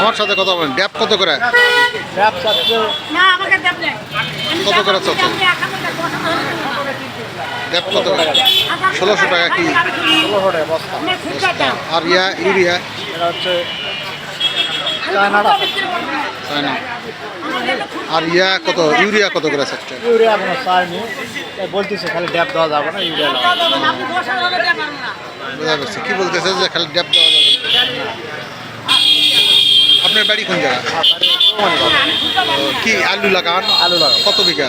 আমার সাথে কথা বলেন। ড্যাপ কত করে? ড্যাপ চাচ্ছে কত করে চাচ্ছে? ড্যাপ কত করে? 1600 টাকা কি? 1600 টাকা বস্তা। আর ইউরিয়া? এটা হচ্ছে চায়নাটা। চায়না। আর কত? ইউরিয়া কত করে চাচ্ছে? ইউরিয়া এখনো চায়নি, বলতেছে খালি ড্যাপ দেওয়া যাবে না, ইউরিয়া বোঝা যাচ্ছে কি বলতেছে যে খালি ড্যাপ দেওয়া যাবে না। আপনার বাড়ি কোন জায়গা? কি আলু লাগান? আলু লাগাবো। কত বিঘা?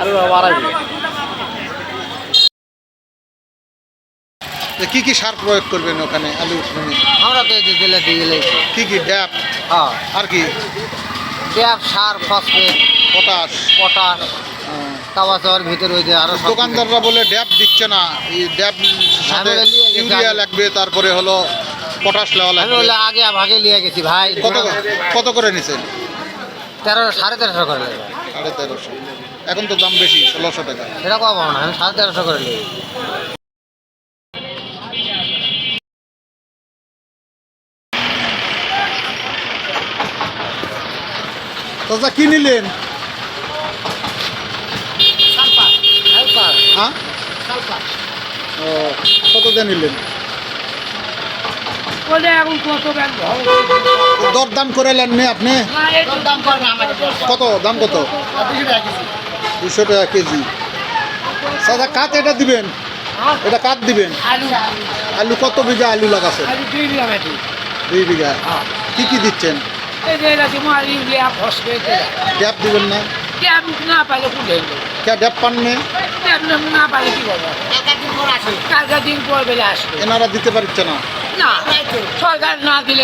আলু লাগাবো 2.5 বিঘা। কি কি সার প্রয়োগ করবেন ওখানে আলু? আমরা তো এই যে জেলে দিয়ে গেলেছি। কি কি? ড্যাপ হ্যাঁ, আর কি? ড্যাপ, সার, ফসফেট, পটাশ। পটাশ, কাওয়াচর ভিতরে ওই যে আরো সব দোকানদাররা বলে ড্যাপ দিচ্ছে না, এই ড্যাপ সাথে আমি নিয়ে গেছি ইউরিয়া আগে। লাগবে, তারপরে হলো পটাশ লেওয়া আমি লাগবে। বলে আগে ভাগে নিয়ে গেছি ভাই। কত করে নিছেন? 1350 করে নেবে। 1350। এখন তো দাম বেশি, 1600 টাকা। সেটা পাবো না, আমি 1350 করে নেই। চাচা কি নিলেন? হ্যাঁ, ও কত দিয়ে নিলেন? দরদাম করে নেননি আপনি? কত দাম? কত? 200 টাকা কেজি। চাচা কাঠ এটা দিবেন? এটা কাঠ দিবেন? আলু কত বিঘা আলু লাগাছেন? 2 বিঘা। কি কি দিচ্ছেন? ড্যাপ দিবেন না? কে ড্যাপ পাননি? এনারা দিতে পারছে না। সরকার না দিলে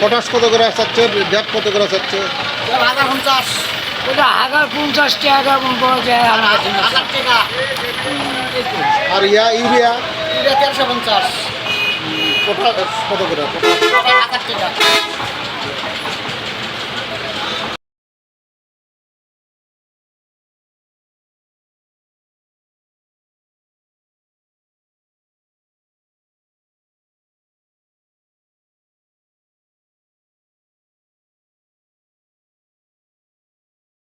পটাশ কত করে চাচ্ছে? ড্যাপ কত করে চাচ্ছে? 1050 টাকা আর ইউরিয়া? 1350। পটাশ কত করে? টাকা